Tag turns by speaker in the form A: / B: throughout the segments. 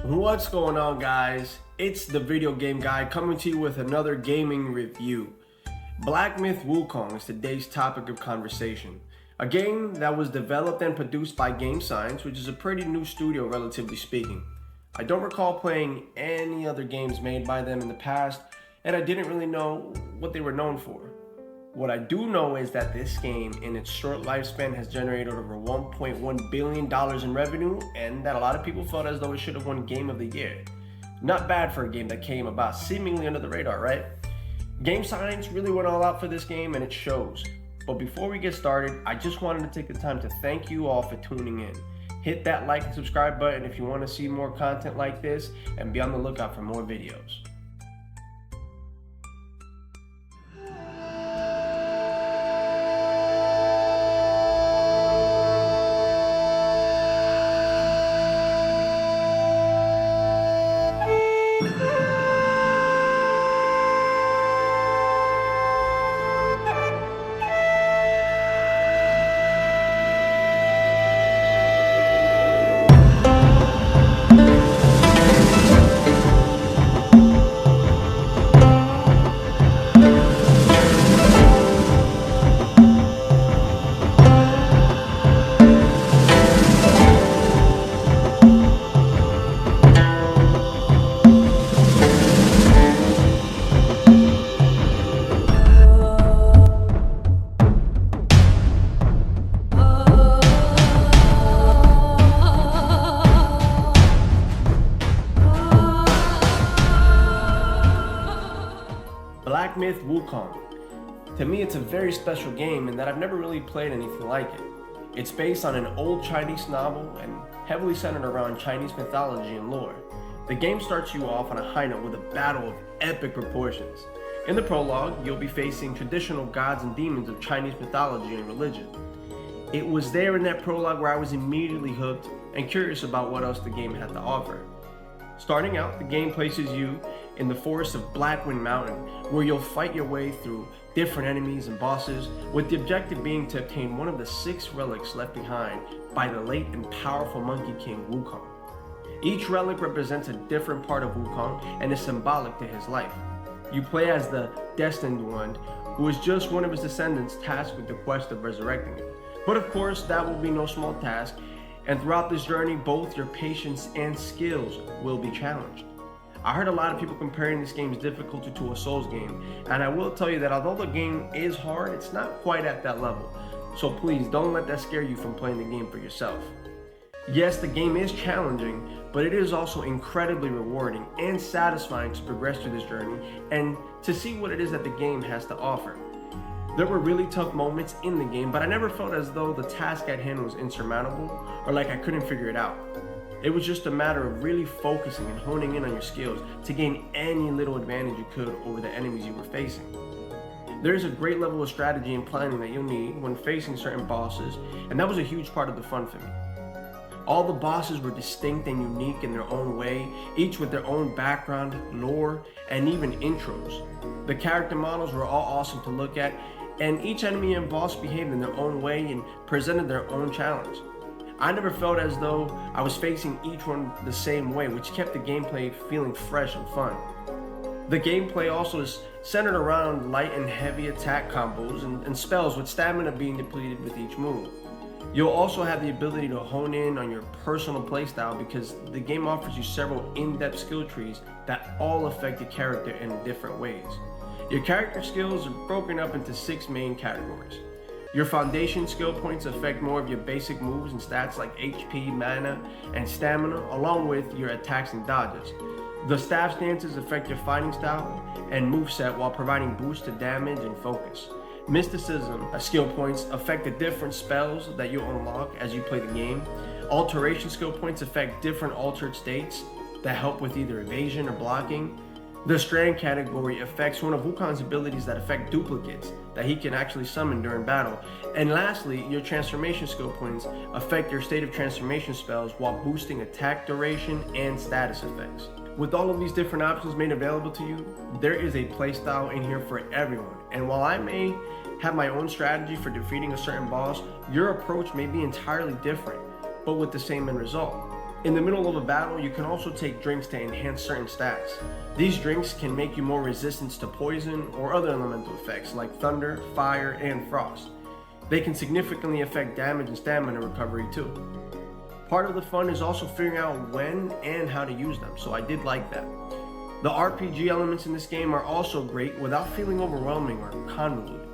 A: What's going on, guys? It's the video game guy coming to you with another gaming review. Black Myth Wukong is today's topic of conversation. A game that was developed and produced by Game Science, which is a pretty new studio relatively speaking. I don't recall playing any other games made by them in the past, and I didn't really know what they were known for. What I do know is that this game, in its short lifespan, has generated over $1.1 billion in revenue, and that a lot of people felt as though it should have won Game of the Year. Not bad for a game that came about seemingly under the radar, right? Game Science really went all out for this game, and it shows. But before we get started, I just wanted to take the time to thank you all for tuning in. Hit that like and subscribe button if you want to see more content like this, and be on the lookout for more videos. Black Myth Wukong. To me, it's a very special game in that I've never really played anything like it. It's based on an old Chinese novel and heavily centered around Chinese mythology and lore. The game starts you off on a high note with a battle of epic proportions. In the prologue, you'll be facing traditional gods and demons of Chinese mythology and religion. It was there in that prologue where I was immediately hooked and curious about what else the game had to offer. Starting out, the game places you in the forest of Blackwind Mountain, where you'll fight your way through different enemies and bosses, with the objective being to obtain one of the 6 relics left behind by the late and powerful Monkey King Wukong. Each relic represents a different part of Wukong and is symbolic to his life. You play as the Destined One, who is just one of his descendants tasked with the quest of resurrecting him. But of course, that will be no small task, and throughout this journey, both your patience and skills will be challenged. I heard a lot of people comparing this game's difficulty to a Souls game, and I will tell you that although the game is hard, it's not quite at that level. So please don't let that scare you from playing the game for yourself. Yes, the game is challenging, but it is also incredibly rewarding and satisfying to progress through this journey and to see what it is that the game has to offer. There were really tough moments in the game, but I never felt as though the task at hand was insurmountable or like I couldn't figure it out. It was just a matter of really focusing and honing in on your skills to gain any little advantage you could over the enemies you were facing. There is a great level of strategy and planning that you'll need when facing certain bosses, and that was a huge part of the fun for me. All the bosses were distinct and unique in their own way, each with their own background, lore, and even intros. The character models were all awesome to look at, and each enemy and boss behaved in their own way and presented their own challenge. I never felt as though I was facing each one the same way, which kept the gameplay feeling fresh and fun. The gameplay also is centered around light and heavy attack combos and spells, with stamina being depleted with each move. You'll also have the ability to hone in on your personal playstyle because the game offers you several in-depth skill trees that all affect your character in different ways. Your character skills are broken up into 6 main categories. Your foundation skill points affect more of your basic moves and stats like HP, mana, and stamina, along with your attacks and dodges. The staff stances affect your fighting style and moveset while providing boosts to damage and focus. Mysticism skill points affect the different spells that you unlock as you play the game. Alteration skill points affect different altered states that help with either evasion or blocking. The Strand category affects one of Wukong's abilities that affect duplicates that he can actually summon during battle. And lastly, your transformation skill points affect your state of transformation spells while boosting attack duration and status effects. With all of these different options made available to you, there is a playstyle in here for everyone. And while I may have my own strategy for defeating a certain boss, your approach may be entirely different, but with the same end result. In the middle of a battle, you can also take drinks to enhance certain stats. These drinks can make you more resistant to poison or other elemental effects like thunder, fire, and frost. They can significantly affect damage and stamina recovery too. Part of the fun is also figuring out when and how to use them, so I did like that. The RPG elements in this game are also great without feeling overwhelming or convoluted.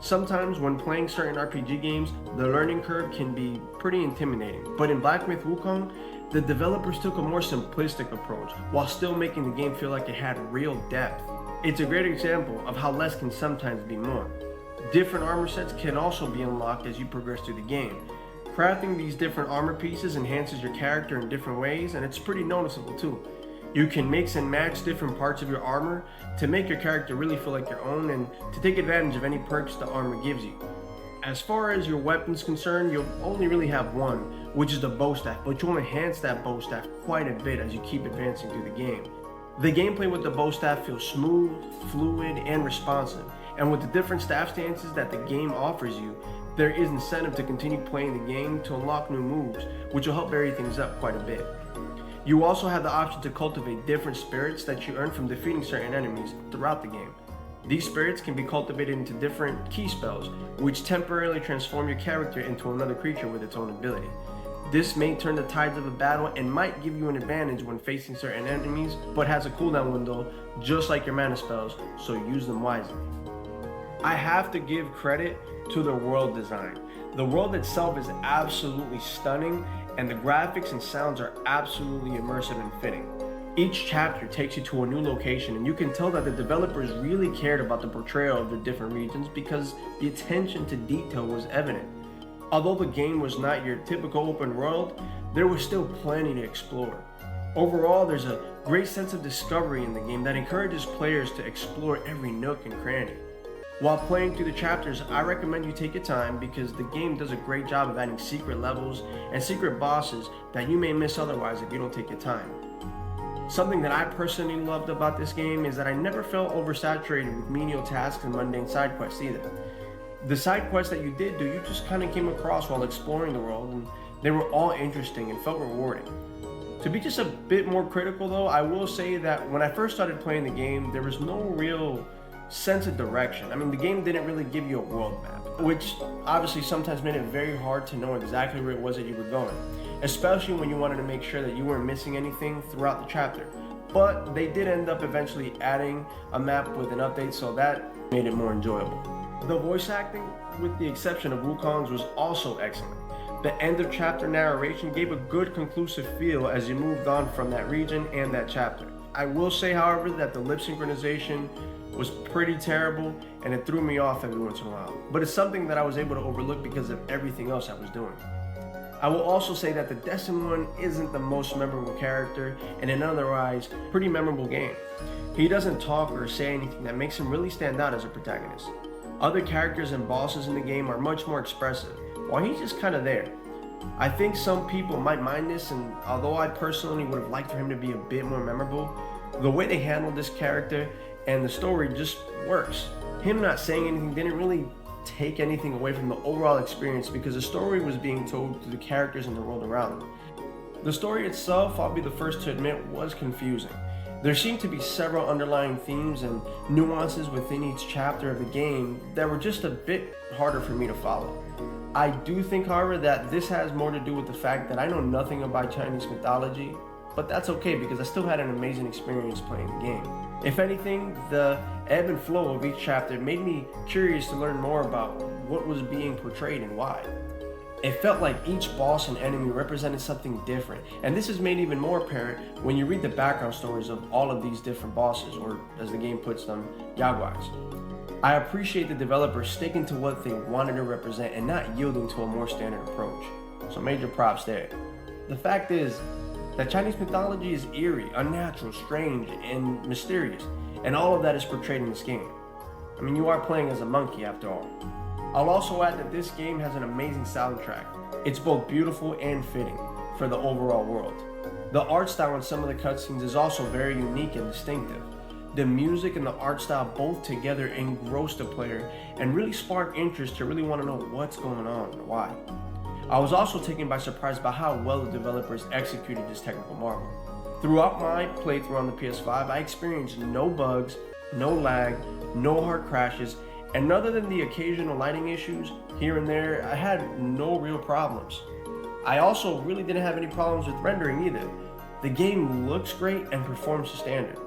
A: Sometimes when playing certain RPG games, the learning curve can be pretty intimidating, but in Black Myth Wukong, the developers took a more simplistic approach while still making the game feel like it had real depth. It's a great example of how less can sometimes be more. Different armor sets can also be unlocked as you progress through the game. Crafting these different armor pieces enhances your character in different ways, and it's pretty noticeable too. You can mix and match different parts of your armor to make your character really feel like your own and to take advantage of any perks the armor gives you. As far as your weapon's concerned, you'll only really have one, which is the bow staff, but you'll enhance that bow staff quite a bit as you keep advancing through the game. The gameplay with the bow staff feels smooth, fluid, and responsive, and with the different staff stances that the game offers you, there is incentive to continue playing the game to unlock new moves, which will help vary things up quite a bit. You also have the option to cultivate different spirits that you earn from defeating certain enemies throughout the game. These spirits can be cultivated into different key spells, which temporarily transform your character into another creature with its own ability. This may turn the tides of a battle and might give you an advantage when facing certain enemies, but has a cooldown window just like your mana spells, so use them wisely. I have to give credit to the world design. The world itself is absolutely stunning, and the graphics and sounds are absolutely immersive and fitting. Each chapter takes you to a new location, and you can tell that the developers really cared about the portrayal of the different regions because the attention to detail was evident. Although the game was not your typical open world, there was still plenty to explore. Overall, there's a great sense of discovery in the game that encourages players to explore every nook and cranny. While playing through the chapters, I recommend you take your time because the game does a great job of adding secret levels and secret bosses that you may miss otherwise if you don't take your time. Something that I personally loved about this game is that I never felt oversaturated with menial tasks and mundane side quests either. The side quests that you did do, you just kind of came across while exploring the world, and they were all interesting and felt rewarding. To be just a bit more critical though, I will say that when I first started playing the game, there was no real sense of direction. I mean, the game didn't really give you a world map, which obviously sometimes made it very hard to know exactly where it was that you were going, especially when you wanted to make sure that you weren't missing anything throughout the chapter. But they did end up eventually adding a map with an update, so that made it more enjoyable. The voice acting, with the exception of Wukong's, was also excellent. The end of chapter narration gave a good conclusive feel as you moved on from that region and that chapter. I will say, however, that the lip synchronization was pretty terrible and it threw me off every once in a while. But it's something that I was able to overlook because of everything else I was doing. I will also say that the Decim one isn't the most memorable character in an otherwise pretty memorable game. He doesn't talk or say anything that makes him really stand out as a protagonist. Other characters and bosses in the game are much more expressive, while he's just kind of there. I think some people might mind this, and although I personally would have liked for him to be a bit more memorable, the way they handled this character and the story just works. Him not saying anything didn't really take anything away from the overall experience because the story was being told through the characters and the world around them. The story itself, I'll be the first to admit, was confusing. There seemed to be several underlying themes and nuances within each chapter of the game that were just a bit harder for me to follow. I do think, however, that this has more to do with the fact that I know nothing about Chinese mythology, but that's okay because I still had an amazing experience playing the game. If anything, the ebb and flow of each chapter made me curious to learn more about what was being portrayed and why. It felt like each boss and enemy represented something different, and this is made even more apparent when you read the background stories of all of these different bosses, or as the game puts them, Yaguais. I appreciate the developers sticking to what they wanted to represent and not yielding to a more standard approach, so major props there. The fact is that Chinese mythology is eerie, unnatural, strange, and mysterious, and all of that is portrayed in this game. I mean, you are playing as a monkey after all. I'll also add that this game has an amazing soundtrack. It's both beautiful and fitting for the overall world. The art style in some of the cutscenes is also very unique and distinctive. The music and the art style both together engross the player and really spark interest to really want to know what's going on and why. I was also taken by surprise by how well the developers executed this technical marvel. Throughout my playthrough on the PS5, I experienced no bugs, no lag, no hard crashes, and other than the occasional lighting issues here and there, I had no real problems. I also really didn't have any problems with rendering either. The game looks great and performs to standard.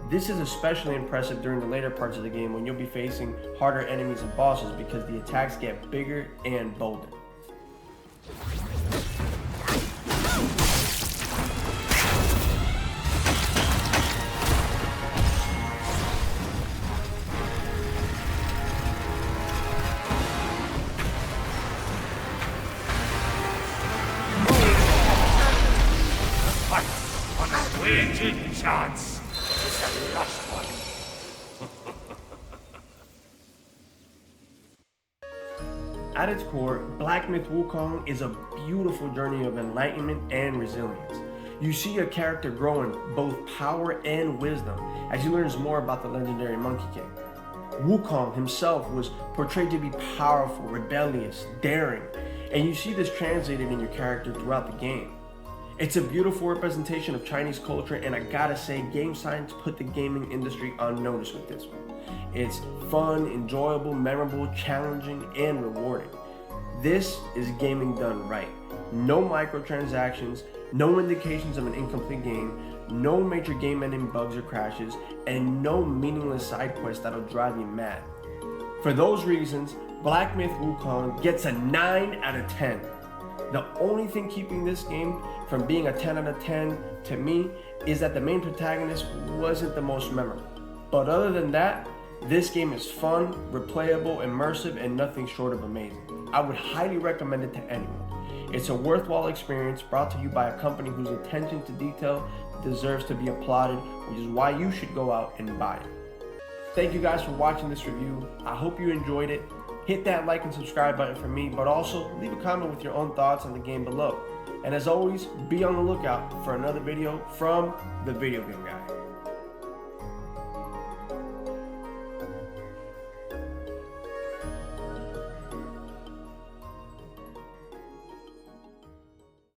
A: This is especially impressive during the later parts of the game when you'll be facing harder enemies and bosses because the attacks get bigger and bolder.
B: Fleeting chance is the last one.
A: At its core, Black Myth Wukong is a beautiful journey of enlightenment and resilience. You see a character grow in both power and wisdom as he learns more about the legendary Monkey King. Wukong himself was portrayed to be powerful, rebellious, daring, and you see this translated in your character throughout the game. It's a beautiful representation of Chinese culture, and I gotta say, Game Science put the gaming industry on notice with this one. It's fun, enjoyable, memorable, challenging, and rewarding. This is gaming done right. No microtransactions, no indications of an incomplete game, no major game-ending bugs or crashes, and no meaningless side quests that'll drive you mad. For those reasons, Black Myth Wukong gets a 9 out of 10. The only thing keeping this game from being a 10 out of 10 to me is that the main protagonist wasn't the most memorable. But other than that, this game is fun, replayable, immersive, and nothing short of amazing. I would highly recommend it to anyone. It's a worthwhile experience brought to you by a company whose attention to detail deserves to be applauded, which is why you should go out and buy it. Thank you guys for watching this review. I hope you enjoyed it. Hit that like and subscribe button for me, but also leave a comment with your own thoughts on the game below. And as always, be on the lookout for another video from the Video Game Guy.